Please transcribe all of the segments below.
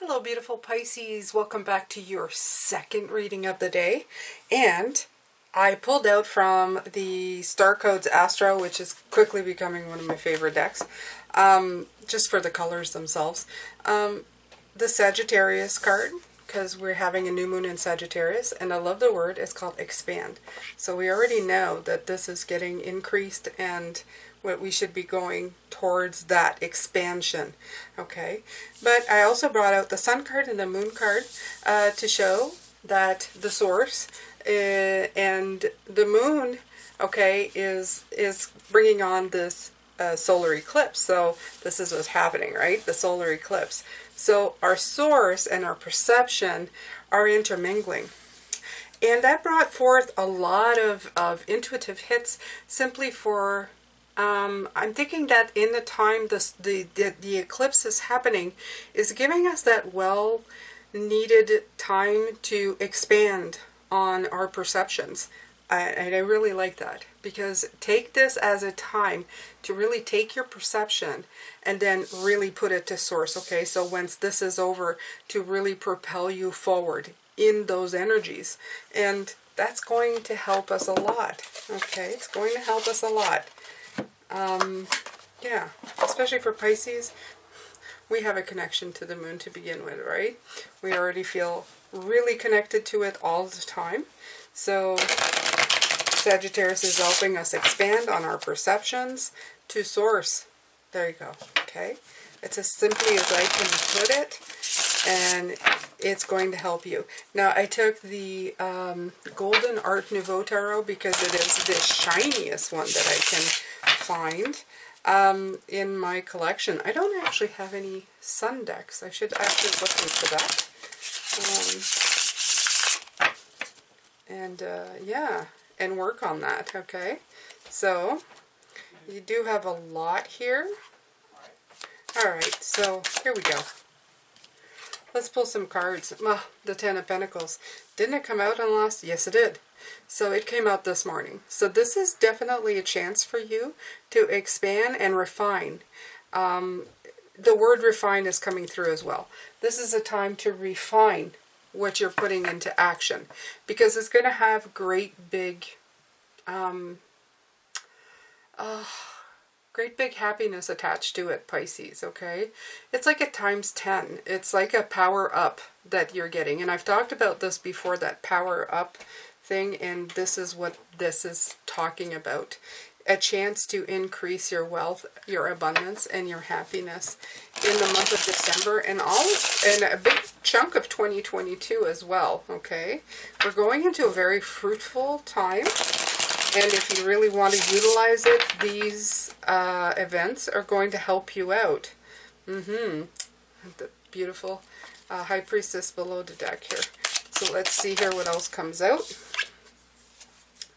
Hello beautiful Pisces, welcome back to your second reading of the day. And I pulled out from the Star Codes Astro, which is quickly becoming one of my favorite decks, just for the colors themselves. The Sagittarius card, because we're having a new moon in Sagittarius, and I love the word, it's called expand. So we already know that this is getting increased and what we should be going towards that expansion, okay? But I also brought out the Sun card and the Moon card to show that the source and the Moon, okay, is bringing on this solar eclipse. So this is what's happening, right? The solar eclipse. So our source and our perception are intermingling. And that brought forth a lot of intuitive hits simply for I'm thinking that in the time the eclipse is happening is giving us that well-needed time to expand on our perceptions. And I really like that, because take this as a time to really take your perception and then really put it to source, okay? So once this is over, to really propel you forward in those energies. And that's going to help us a lot, okay? It's going to help us a lot. Yeah, especially for Pisces, we have a connection to the moon to begin with, right? We already feel really connected to it all the time. So Sagittarius is helping us expand on our perceptions to source. There you go, okay? It's as simply as I can put it, and it's going to help you. Now, I took the Golden Art Nouveau Tarot because it is the shiniest one that I can find in my collection. I don't actually have any sun decks. I should actually look into that. Yeah, and work on that, okay? So, you do have a lot here. Alright, so here we go. Let's pull some cards. Well, the Ten of Pentacles. Didn't it come out on last? Yes, it did. So it came out this morning. So this is definitely a chance for you to expand and refine. The word refine is coming through as well. This is a time to refine what you're putting into action, because it's going to have great big happiness attached to it, Pisces, okay? It's like a times 10. It's like a power up that you're getting. And I've talked about this before, that power up thing, and this is what this is talking about. A chance to increase your wealth, your abundance, and your happiness in the month of December, and a big chunk of 2022 as well, okay? We're going into a very fruitful time. And if you really want to utilize it, these events are going to help you out. The beautiful High Priestess below the deck here. So let's see here what else comes out.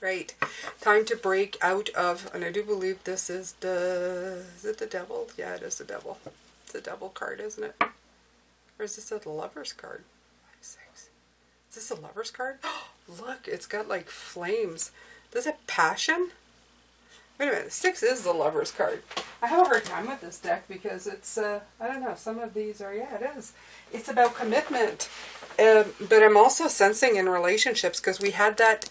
Right. Time to break out of, and I do believe this is is it the Devil? Yeah, it is the Devil. It's a Devil card, isn't it? Or is this a Lover's card? 5, 6. Is this a Lover's card? Look, it's got like flames. Does it passion? Wait a minute, 6 is the Lover's card. I have a hard time with this deck because it's, I don't know, some of these are, yeah, it is. It's about commitment. But I'm also sensing in relationships, because we had that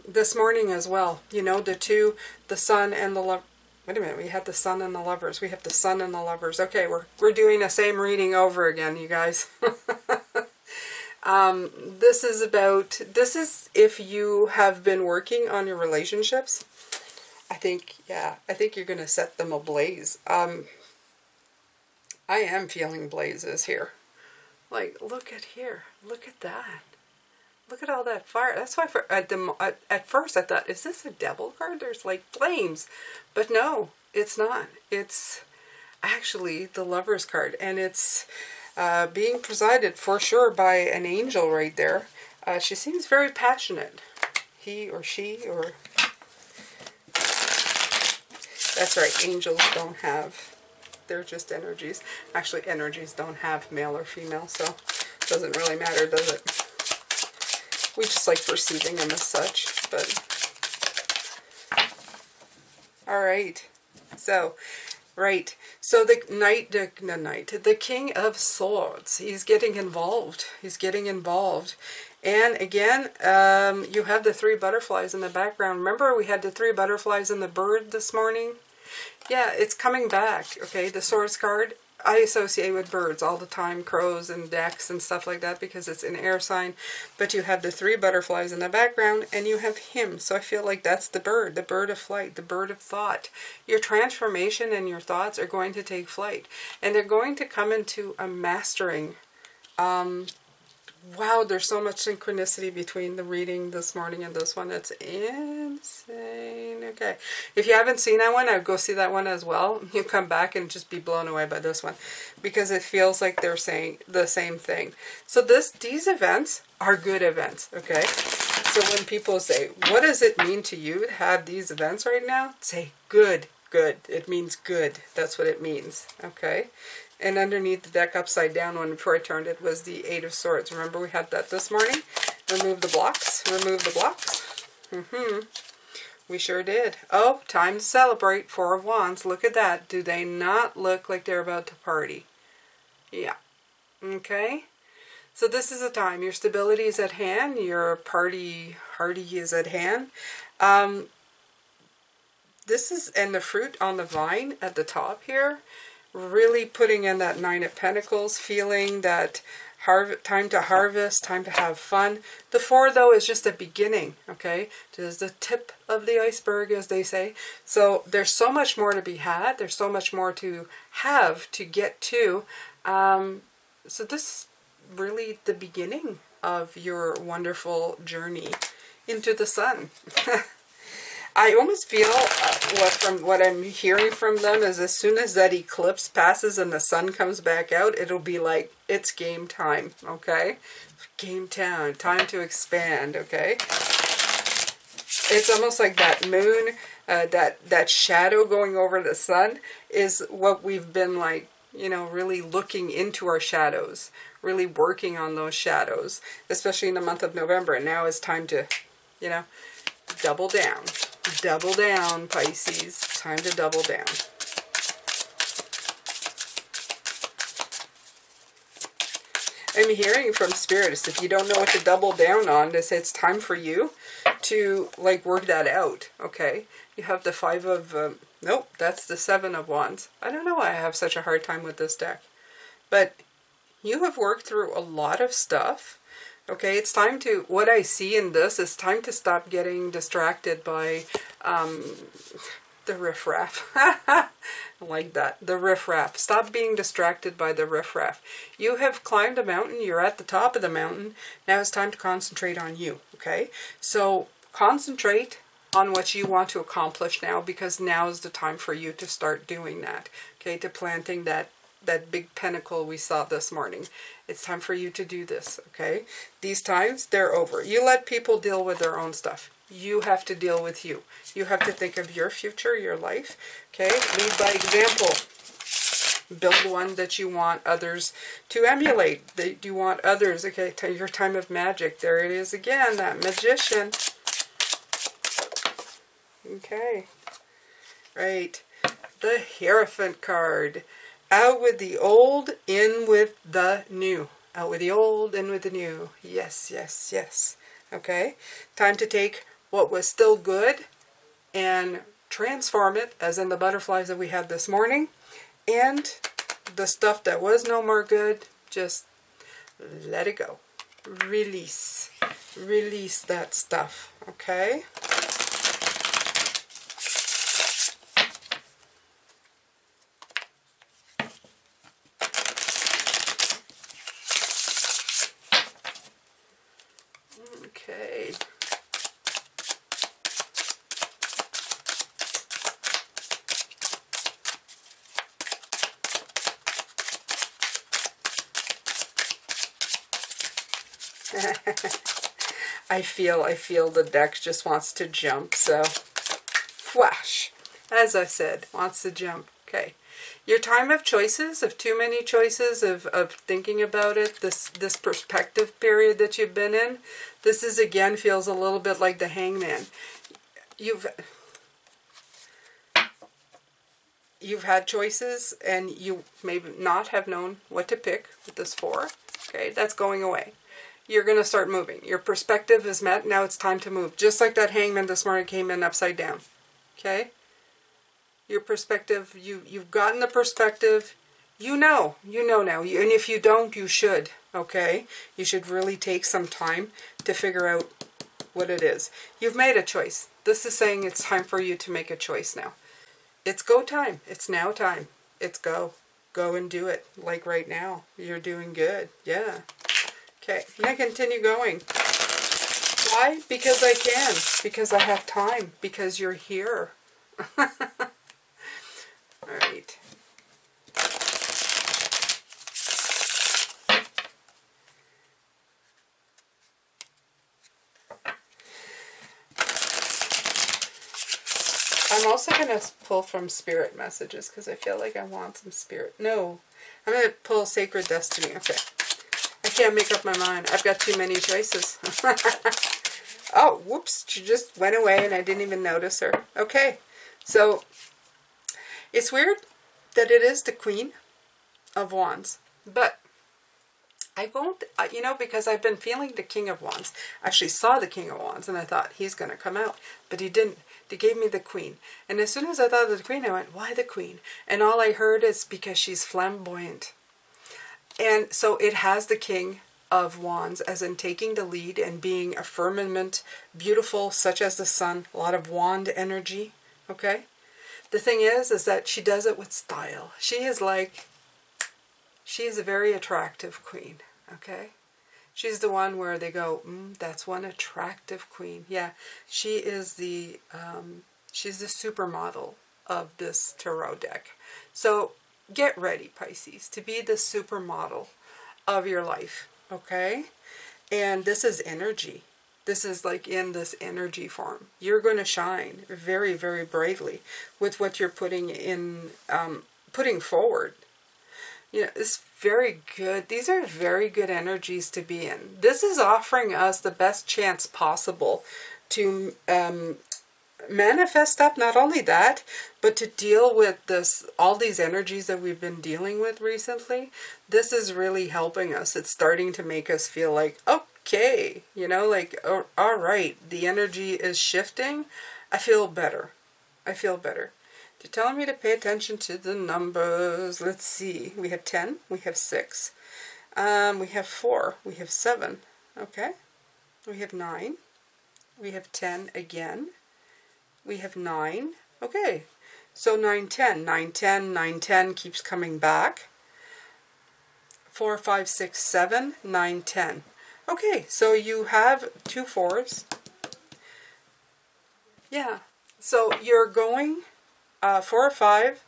this morning as well. You know, the Sun and the Love. Wait a minute, we had the Sun and the Lovers. We have the Sun and the Lovers. Okay, we're doing the same reading over again, you guys. This is if you have been working on your relationships. I think you're going to set them ablaze. I am feeling blazes here. Like, look at here. Look at that. Look at all that fire. That's why at first I thought, is this a Devil card? There's like flames. But no, it's not. It's actually the Lover's card. And it's being presided for sure by an angel right there. She seems very passionate. He or she or... That's right, angels don't have... They're just energies. Actually, energies don't have male or female, so it doesn't really matter, does it? We just like perceiving them as such, but... Alright, so Right. So the King of Swords, he's getting involved. He's getting involved. And again, you have the 3 butterflies in the background. Remember we had the 3 butterflies and the bird this morning? Yeah, it's coming back. Okay, the Swords card I associate with birds all the time, crows and ducks and stuff like that, because it's an air sign. But you have the 3 butterflies in the background, and you have him. So I feel like that's the bird of flight, the bird of thought. Your transformation and your thoughts are going to take flight, and they're going to come into a mastering. Wow, there's so much synchronicity between the reading this morning and this one. It's insane. Okay. If you haven't seen that one, I'd go see that one as well. You come back and just be blown away by this one, because it feels like they're saying the same thing. So these events are good events, okay? So when people say, what does it mean to you to have these events right now? Say, good, good. It means good. That's what it means, okay? And underneath the deck upside down, when before I turned it, was the 8 of Swords. Remember we had that this morning? Remove the blocks. Remove the blocks. We sure did. Oh, time to celebrate. 4 of Wands. Look at that. Do they not look like they're about to party? Yeah. Okay. So this is a time. Your stability is at hand. Your party is at hand. This is, and the fruit on the vine at the top here, really putting in that 9 of Pentacles, feeling that time to harvest, time to have fun. The 4, though, is just a beginning, okay? Just the tip of the iceberg, as they say. So there's so much more to be had. There's so much more to have, to get to. So this is really the beginning of your wonderful journey into the sun. I almost feel from what I'm hearing from them is, as soon as that eclipse passes and the sun comes back out, it'll be like, it's game time, okay? Game time, time to expand, okay? It's almost like that moon, that shadow going over the sun is what we've been like, you know, really looking into our shadows, really working on those shadows, especially in the month of November. And now it's time to, you know, double down. Double down, Pisces. Time to double down. I'm hearing from spirits, if you don't know what to double down on, they say it's time for you to, like, work that out, okay? You have the 5 of, nope, that's the 7 of Wands. I don't know why I have such a hard time with this deck. But you have worked through a lot of stuff. Okay, it's time to, what I see in this is time to stop getting distracted by the riffraff. I like that, the riffraff. Stop being distracted by the riffraff. You have climbed a mountain, you're at the top of the mountain, now it's time to concentrate on you, okay? So concentrate on what you want to accomplish now, because now is the time for you to start doing that, okay? To planting that big pentacle we saw this morning. It's time for you to do this, okay? These times, they're over. You let people deal with their own stuff. You have to deal with you. You have to think of your future, your life, okay? Lead by example. Build one that you want others to emulate. That you want others, okay? Your time of magic. There it is again, that magician. Okay. Right. The Hierophant card. Out with the old, in with the new. Out with the old, in with the new. Yes, yes, yes. Okay? Time to take what was still good and transform it, as in the butterflies that we had this morning. And the stuff that was no more good, just let it go. Release. Release that stuff. Okay? Okay. I feel the deck just wants to jump, so flash. As I said, wants to jump. Okay. Your time of choices, of too many choices, of thinking about it, this perspective period that you've been in, this is again feels a little bit like the Hangman. you've had choices and you may not have known what to pick with this 4. Okay, that's going away. You're going to start moving. Your perspective is met. Now it's time to move. Just like that hangman this morning came in upside down. Okay? Your perspective, you've gotten the perspective. You know now. And if you don't, you should. Okay? You should really take some time to figure out what it is. You've made a choice. This is saying it's time for you to make a choice now. It's go time. It's now time. It's go. Go and do it. Like right now. You're doing good. Yeah. Okay. I'm going to continue going. Why? Because I can. Because I have time. Because you're here. Alright. I'm also going to pull from spirit messages because I feel like I want some spirit. No. I'm going to pull Sacred Destiny. Okay. I can't make up my mind. I've got too many choices. Oh, whoops. She just went away and I didn't even notice her. Okay. So, it's weird that it is the Queen of Wands. But, I won't, you know, because I've been feeling the King of Wands. I actually saw the King of Wands and I thought, he's going to come out. But he didn't. They gave me the Queen. And as soon as I thought of the Queen, I went, why the Queen? And all I heard is because she's flamboyant. And so it has the King of Wands, as in taking the lead and being a firmament, beautiful, such as the sun, a lot of wand energy, okay? The thing is that she does it with style. She is a very attractive queen, okay? She's the one where they go, that's one attractive queen. Yeah, she is she's the supermodel of this tarot deck. So get ready, Pisces, to be the supermodel of your life, okay? And this is energy. This is like in this energy form. You're going to shine very, very brightly with what you're putting in, putting forward. You know, it's very good. These are very good energies to be in. This is offering us the best chance possible to manifest stuff. Not only that, but to deal with all these energies that we've been dealing with recently. This is really helping us. It's starting to make us feel like, okay, you know, like, oh, all right, the energy is shifting. I feel better. I feel better. They're telling me to pay attention to the numbers. Let's see. We have 10. We have 6. We have 4. We have 7. Okay. We have 9. We have 10 again. We have 9. Okay. So 9, 10. 9, 10. 9, 10 keeps coming back. 4, 5, 6, 7. 9, 10. Okay. So you have 2 4s. Yeah. So you're going 4, 5,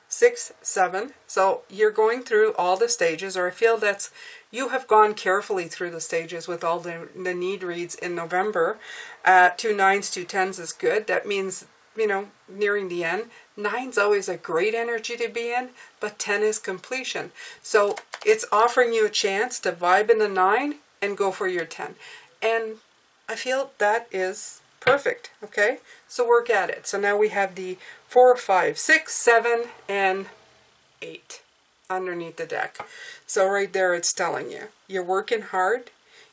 6, 7. So you're going through all the stages, or I feel that's, you have gone carefully through the stages with all the need reads in November. 2 9s, 2 10s is good. That means, you know, nearing the end. 9's always a great energy to be in, but 10 is completion. So it's offering you a chance to vibe in the 9 and go for your 10. And I feel that is perfect, okay? So work at it. So now we have the 4, 5, 6, 7, and 8 underneath the deck. So right there it's telling you, you're working hard,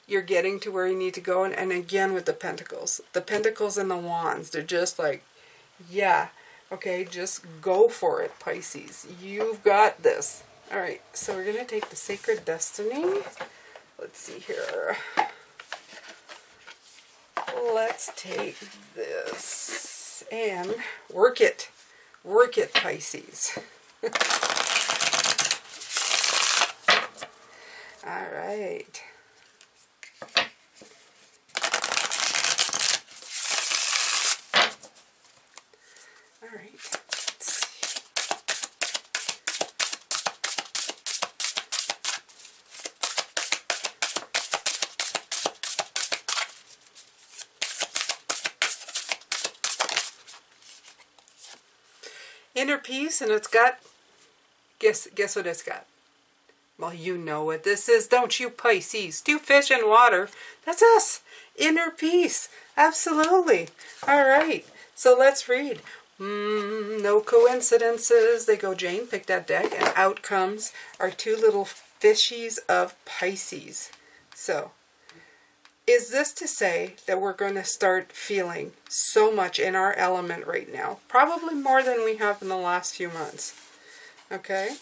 you're getting to where you need to go, and again with the Pentacles. The Pentacles and the Wands, they're just like, yeah, okay, just go for it, Pisces. You've got this. Alright, so we're going to take the Sacred Destiny. Let's see here. Let's take this and work it. Work it, Pisces. All right. All right. Let's see. Inner peace, and it's got, guess what it's got? Well, you know what this is, don't you, Pisces? 2 fish in water. That's us. Inner peace. Absolutely. All right. So let's read. No coincidences. They go, Jane, pick that deck, and out comes our two little fishies of Pisces. So, is this to say that we're going to start feeling so much in our element right now? Probably more than we have in the last few months. Okay?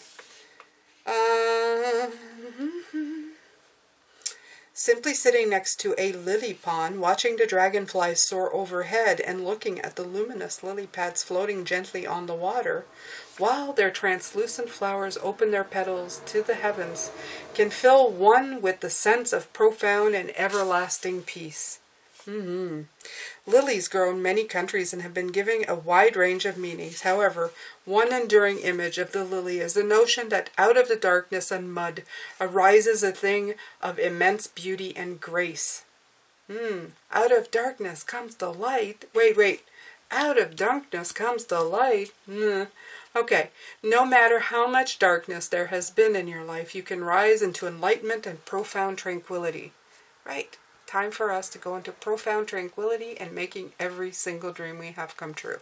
Simply sitting next to a lily pond, watching the dragonflies soar overhead and looking at the luminous lily pads floating gently on the water, while their translucent flowers open their petals to the heavens, can fill one with the sense of profound and everlasting peace. Lilies grow in many countries and have been given a wide range of meanings. However, one enduring image of the lily is the notion that out of the darkness and mud arises a thing of immense beauty and grace. Out of darkness comes the light. Wait. Out of darkness comes the light. Okay, no matter how much darkness there has been in your life, you can rise into enlightenment and profound tranquility. Right. Time for us to go into profound tranquility and making every single dream we have come true.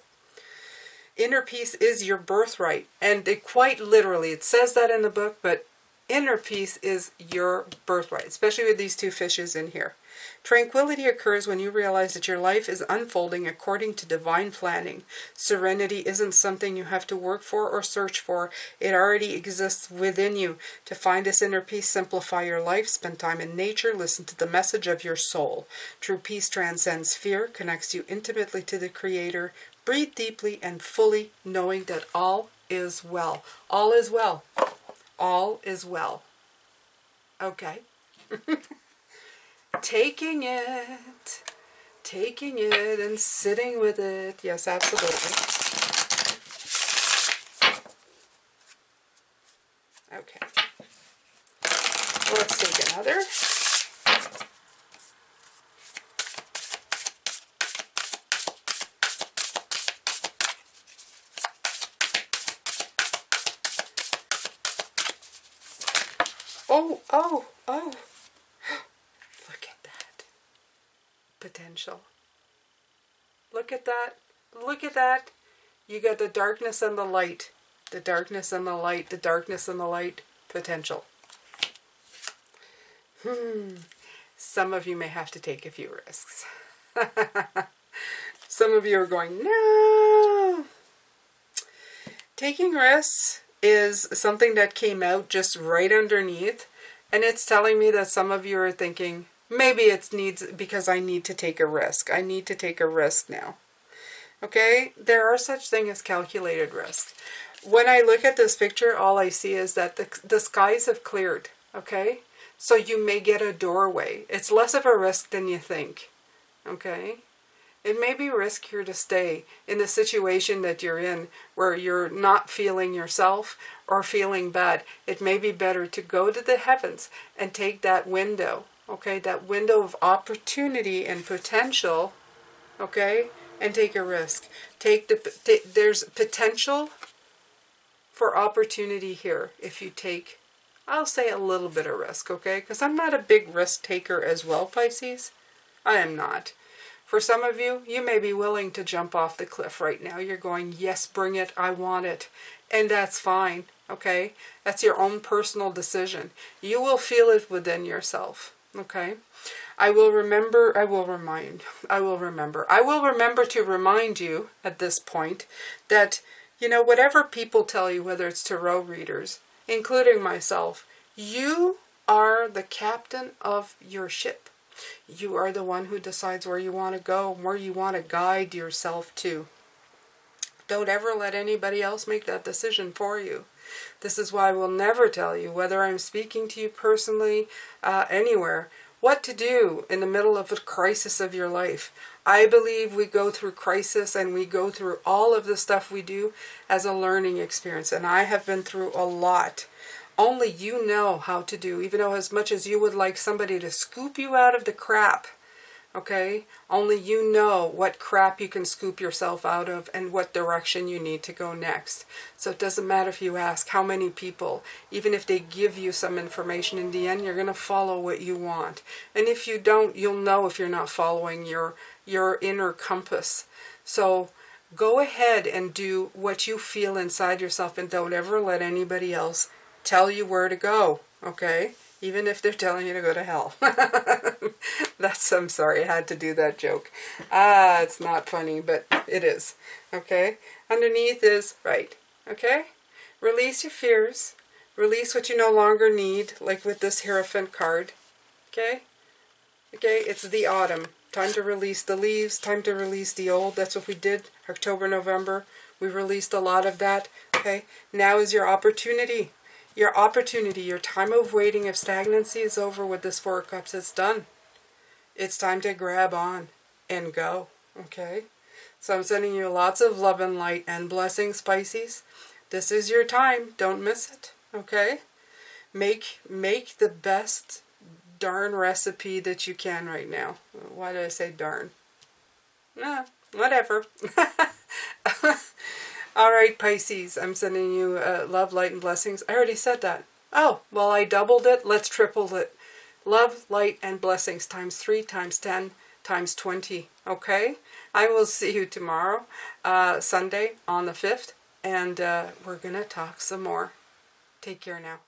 Inner peace is your birthright. And quite literally, it says that in the book, but inner peace is your birthright, especially with these two fishes in here. Tranquility occurs when you realize that your life is unfolding according to divine planning. Serenity isn't something you have to work for or search for. It already exists within you. To find this inner peace, simplify your life, spend time in nature, listen to the message of your soul. True peace transcends fear, connects you intimately to the Creator. Breathe deeply and fully, knowing that all is well. All is well. All is well. Okay. Taking it and sitting with it. Yes, absolutely. Okay. Let's take another. Oh. Look at that. Potential. Look at that. Look at that. You got the darkness and the light. The darkness and the light. The darkness and the light. Potential. Some of you may have to take a few risks. Some of you are going, no. Taking risks is something that came out just right underneath. And it's telling me that some of you are thinking, maybe it needs, because I need to take a risk. I need to take a risk now. Okay? There are such things as calculated risk. When I look at this picture, all I see is that the skies have cleared. Okay? So you may get a doorway. It's less of a risk than you think. Okay? It may be riskier to stay in the situation that you're in where you're not feeling yourself or feeling bad. It may be better to go to the heavens and take that window, okay, that window of opportunity and potential, okay, and take a risk. There's potential for opportunity here if you take, I'll say, a little bit of risk, okay, because I'm not a big risk taker as well, Pisces. I am not. For some of you, you may be willing to jump off the cliff right now. You're going, yes, bring it, I want it. And that's fine, okay? That's your own personal decision. You will feel it within yourself, okay? I will remember to remind you at this point that, you know, whatever people tell you, whether it's tarot readers, including myself, you are the captain of your ship. You are the one who decides where you want to go, where you want to guide yourself to. Don't ever let anybody else make that decision for you. This is why I will never tell you, whether I'm speaking to you personally, anywhere, what to do in the middle of a crisis of your life. I believe we go through crisis and we go through all of the stuff we do as a learning experience. And I have been through a lot. Only you know how to do, even though as much as you would like somebody to scoop you out of the crap, okay? Only you know what crap you can scoop yourself out of and what direction you need to go next. So it doesn't matter if you ask how many people, even if they give you some information, in the end you're going to follow what you want. And if you don't, you'll know if you're not following your inner compass. So Go ahead and do what you feel inside yourself, and don't ever let anybody else tell you where to go, okay? Even if they're telling you to go to hell. I'm sorry, I had to do that joke. It's not funny, but it is, okay? Underneath is, right, okay? Release your fears. Release what you no longer need, like with this Hierophant card, okay? Okay, it's the autumn. Time to release the leaves, time to release the old. That's what we did October, November. We released a lot of that. Okay, now is your opportunity. Your opportunity, your time of waiting, of stagnancy is over with this Four of Cups. It's done. It's time to grab on and go. Okay, so I'm sending you lots of love and light and blessings, Pisces. This is your time. Don't miss it. Okay, make the best darn recipe that you can right now. Why did I say darn? Whatever. All right, Pisces, I'm sending you love, light, and blessings. I already said that. Oh, well, I doubled it. Let's triple it. Love, light, and blessings times 3, times 10, times 20. Okay? I will see you tomorrow, Sunday on the 5th, and we're going to talk some more. Take care now.